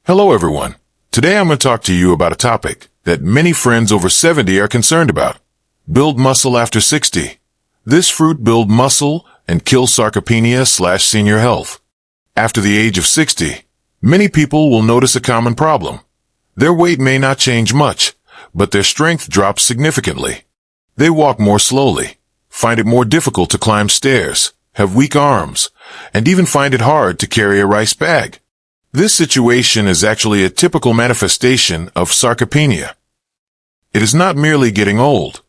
Hello everyone. Today I'm going to talk to you about a topic that many friends over 70 are concerned about. Build muscle after 60. This fruit builds muscle and kills sarcopenia/senior health. After the age of 60, many people will notice a common problem. Their weight may not change much, but their strength drops significantly. They walk more slowly, find it more difficult to climb stairs, have weak arms, and even find it hard to carry a rice bag. This situation is actually a typical manifestation of sarcopenia. It is not merely getting old,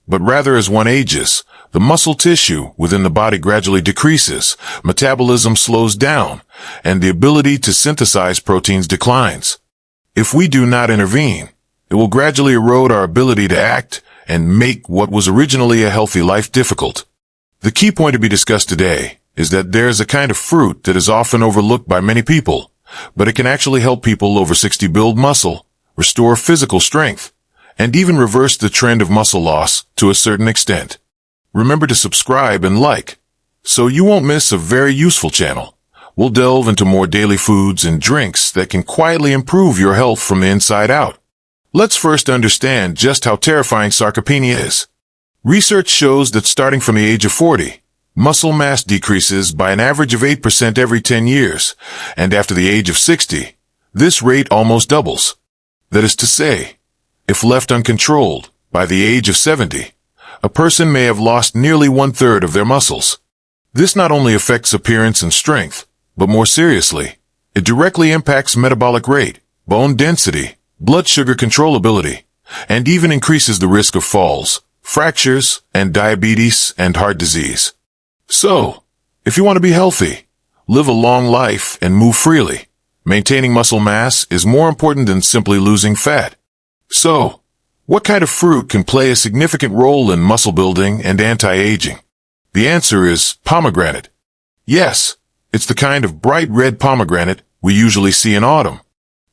but rather as one ages, the muscle tissue within the body gradually decreases, metabolism slows down, and the ability to synthesize proteins declines. If we do not intervene, it will gradually erode our ability to act and make what was originally a healthy life difficult. The key point to be discussed today is that there is a kind of fruit that is often overlooked by many people, but it can actually help people over 60 build muscle, restore physical strength, and even reverse the trend of muscle loss to a certain extent. Remember to subscribe and like, so you won't miss a very useful channel. We'll delve into more daily foods and drinks that can quietly improve your health from the inside out. Let's first understand just how terrifying sarcopenia is. Research shows that starting from the age of 40, muscle mass decreases by an average of 8% every 10 years, and after the age of 60, this rate almost doubles. That is to say, if left uncontrolled, by the age of 70, a person may have lost nearly 1/3 of their muscles. This not only affects appearance and strength, but more seriously, it directly impacts metabolic rate, bone density, blood sugar controllability, and even increases the risk of falls, fractures, and diabetes and heart disease. So, if you want to be healthy, live a long life, and move freely, maintaining muscle mass is more important than simply losing fat. So, what kind of fruit can play a significant role in muscle building and anti-aging? The answer is pomegranate. Yes, it's the kind of bright red pomegranate we usually see in autumn.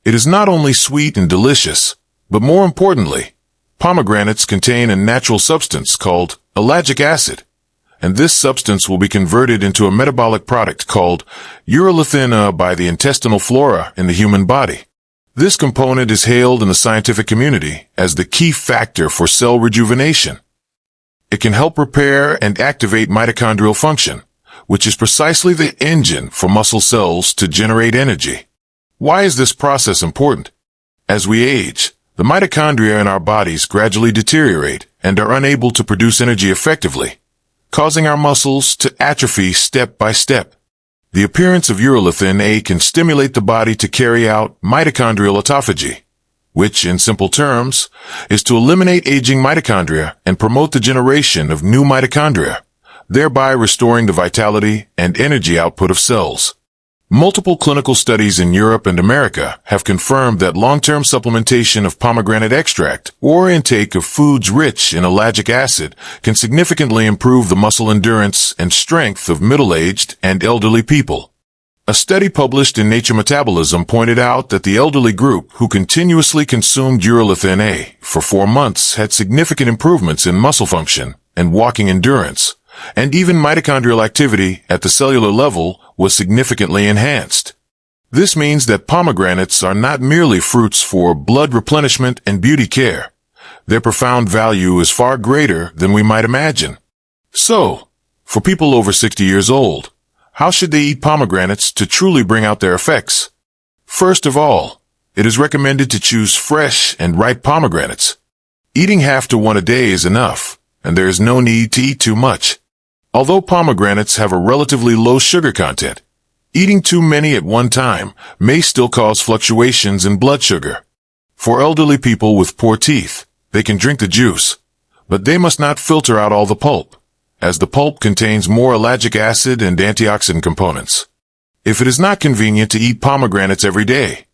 It is not only sweet and delicious, but more importantly, pomegranates contain a natural substance called ellagic acid, and this substance will be converted into a metabolic product called urolithin by the intestinal flora in the human body. This component is hailed in the scientific community as the key factor for cell rejuvenation. It can help repair and activate mitochondrial function, which is precisely the engine for muscle cells to generate energy. Why is this process important? As we age, the mitochondria in our bodies gradually deteriorate and are unable to produce energy effectively, causing our muscles to atrophy step by step. The appearance of urolithin can stimulate the body to carry out mitochondrial autophagy, which, in simple terms, is to eliminate aging mitochondria and promote the generation of new mitochondria, thereby restoring the vitality and energy output of cells. Multiple clinical studies in Europe and America have confirmed that long-term supplementation of pomegranate extract or intake of foods rich in ellagic acid can significantly improve the muscle endurance and strength of middle-aged and elderly people. A study published in Nature Metabolism pointed out that the elderly group who continuously consumed urolithin for 4 months had significant improvements in muscle function and walking endurance, and even mitochondrial activity at the cellular level was significantly enhanced. This means that pomegranates are not merely fruits for blood replenishment and beauty care. Their profound value is far greater than we might imagine. So, for people over 60 years old, how should they eat pomegranates to truly bring out their effects? First of all, it is recommended to choose fresh and ripe pomegranates. Eating half to one a day is enough, and there is no need to eat too much. Although pomegranates have a relatively low sugar content, eating too many at one time may still cause fluctuations in blood sugar. For elderly people with poor teeth, they can drink the juice, but they must not filter out all the pulp, as the pulp contains more ellagic acid and antioxidant components. If it is not convenient to eat pomegranates every day,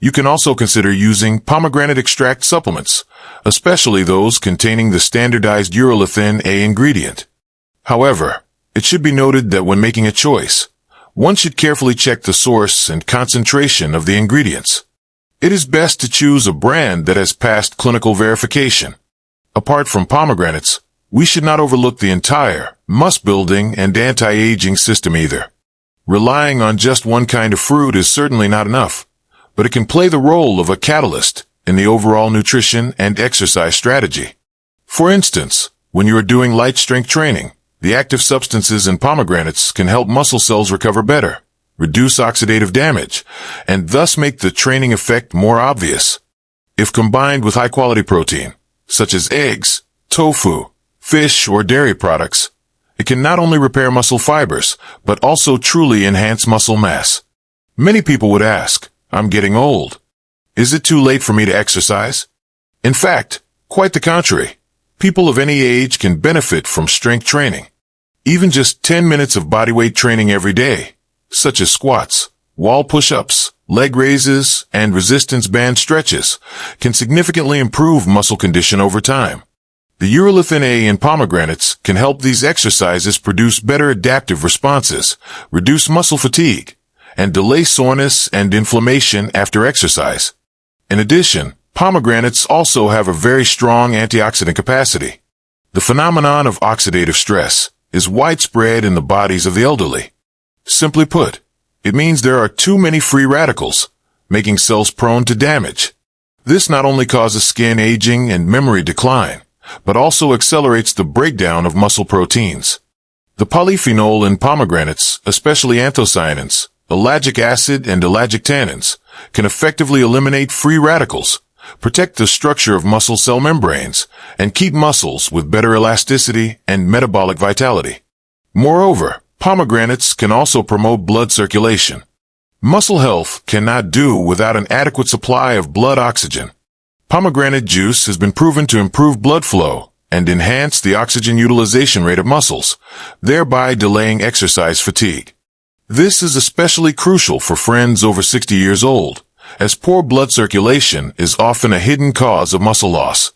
you can also consider using pomegranate extract supplements, especially those containing the standardized urolithin ingredient. However, it should be noted that when making a choice, one should carefully check the source and concentration of the ingredients. It is best to choose a brand that has passed clinical verification. Apart from pomegranates, we should not overlook the entire muscle-building and anti-aging system either. Relying on just one kind of fruit is certainly not enough. but it can play the role of a catalyst in the overall nutrition and exercise strategy. For instance, when you are doing light strength training, the active substances in pomegranates can help muscle cells recover better, reduce oxidative damage, and thus make the training effect more obvious. If combined with high-quality protein, such as eggs, tofu, fish, or dairy products, it can not only repair muscle fibers, but also truly enhance muscle mass. Many people would ask, "I'm getting old. Is it too late for me to exercise?" In fact, quite the contrary. People of any age can benefit from strength training. Even just 10 minutes of bodyweight training every day, such as squats, wall push-ups, leg raises, and resistance band stretches, can significantly improve muscle condition over time. The urolithin A in pomegranates can help these exercises produce better adaptive responses, reduce muscle fatigue, and delay soreness and inflammation after exercise. In addition, pomegranates also have a very strong antioxidant capacity. The phenomenon of oxidative stress is widespread in the bodies of the elderly. Simply put, it means there are too many free radicals, making cells prone to damage. This not only causes skin aging and memory decline, but also accelerates the breakdown of muscle proteins. The polyphenol in pomegranates, especially anthocyanins, ellagic acid, and ellagic tannins, can effectively eliminate free radicals, protect the structure of muscle cell membranes, and keep muscles with better elasticity and metabolic vitality. Moreover, pomegranates can also promote blood circulation. Muscle health cannot do without an adequate supply of blood oxygen. Pomegranate juice has been proven to improve blood flow and enhance the oxygen utilization rate of muscles, thereby delaying exercise fatigue. This is especially crucial for friends over 60 years old, as poor blood circulation is often a hidden cause of muscle loss.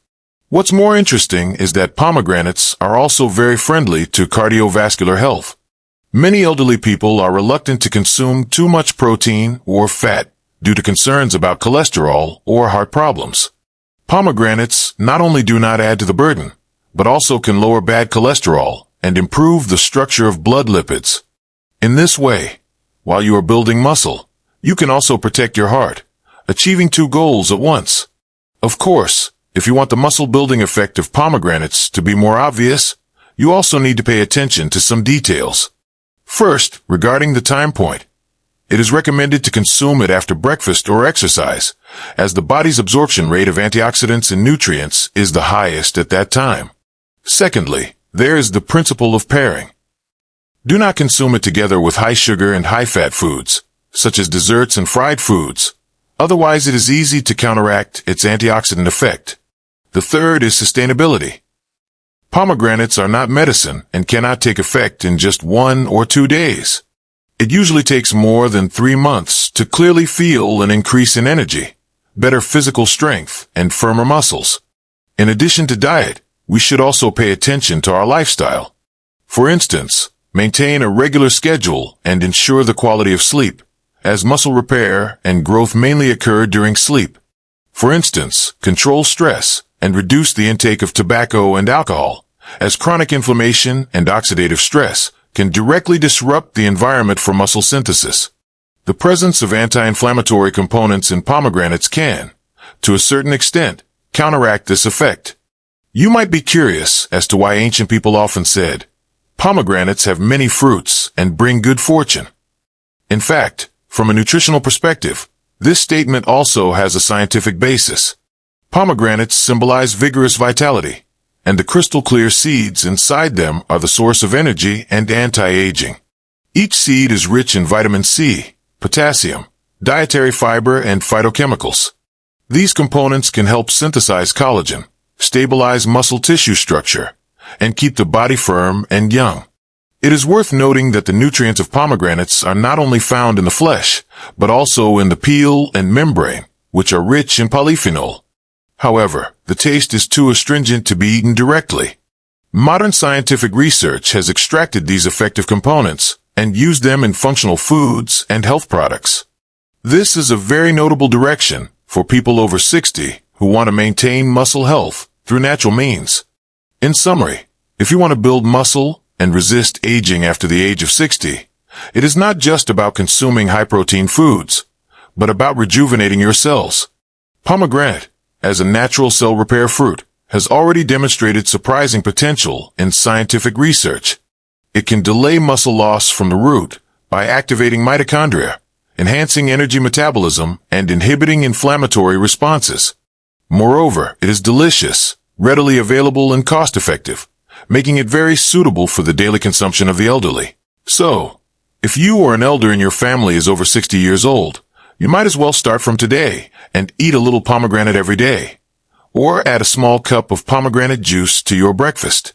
What's more interesting is that pomegranates are also very friendly to cardiovascular health. Many elderly people are reluctant to consume too much protein or fat due to concerns about cholesterol or heart problems. Pomegranates not only do not add to the burden, but also can lower bad cholesterol and improve the structure of blood lipids. In this way, while you are building muscle, you can also protect your heart, achieving two goals at once. Of course, if you want the muscle-building effect of pomegranates to be more obvious, you also need to pay attention to some details. First, regarding the time point, it is recommended to consume it after breakfast or exercise, as the body's absorption rate of antioxidants and nutrients is the highest at that time. Secondly, there is the principle of pairing. Do not consume it together with high sugar and high fat foods, such as desserts and fried foods. Otherwise, it is easy to counteract its antioxidant effect. The third is sustainability. Pomegranates are not medicine and cannot take effect in just 1 or 2 days. It usually takes more than 3 months to clearly feel an increase in energy, better physical strength, and firmer muscles. In addition to diet, we should also pay attention to our lifestyle. For instance, maintain a regular schedule and ensure the quality of sleep, as muscle repair and growth mainly occur during sleep. For instance, control stress and reduce the intake of tobacco and alcohol, as chronic inflammation and oxidative stress can directly disrupt the environment for muscle synthesis. The presence of anti-inflammatory components in pomegranates can, to a certain extent, counteract this effect. You might be curious as to why ancient people often said, "Pomegranates have many fruits and bring good fortune." In fact, from a nutritional perspective, this statement also has a scientific basis. Pomegranates symbolize vigorous vitality, and the crystal-clear seeds inside them are the source of energy and anti-aging. Each seed is rich in vitamin C, potassium, dietary fiber, and phytochemicals. These components can help synthesize collagen, stabilize muscle tissue structure, and keep the body firm and young. It is worth noting that the nutrients of pomegranates are not only found in the flesh, but also in the peel and membrane, which are rich in polyphenol. However, the taste is too astringent to be eaten directly. Modern scientific research has extracted these effective components and used them in functional foods and health products. This is a very notable direction for people over 60 who want to maintain muscle health through natural means. In summary, if you want to build muscle and resist aging after the age of 60, it is not just about consuming high-protein foods, but about rejuvenating your cells. Pomegranate, as a natural cell repair fruit, has already demonstrated surprising potential in scientific research. It can delay muscle loss from the root by activating mitochondria, enhancing energy metabolism, and inhibiting inflammatory responses. Moreover, it is delicious, readily available, and cost-effective, making it very suitable for the daily consumption of the elderly. So, if you or an elder in your family is over 60 years old, you might as well start from today and eat a little pomegranate every day, or add a small cup of pomegranate juice to your breakfast.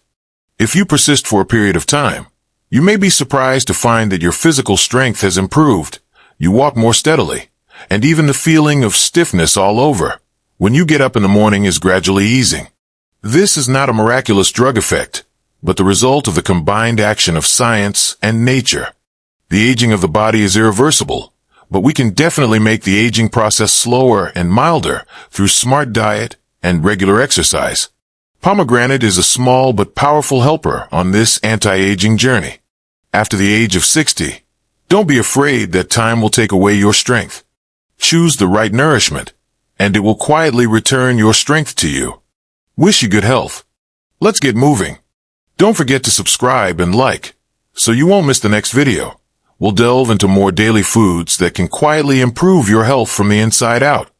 If you persist for a period of time, you may be surprised to find that your physical strength has improved, you walk more steadily, and even the feeling of stiffness all over when you get up in the morning is gradually easing. This is not a miraculous drug effect, but the result of the combined action of science and nature. The aging of the body is irreversible, but we can definitely make the aging process slower and milder through smart diet and regular exercise. Pomegranate is a small but powerful helper on this anti-aging journey. After the age of 60, don't be afraid that time will take away your strength. Choose the right nourishment, and it will quietly return your strength to you. Wish you good health. Let's get moving. Don't forget to subscribe and like, so you won't miss the next video. We'll delve into more daily foods that can quietly improve your health from the inside out.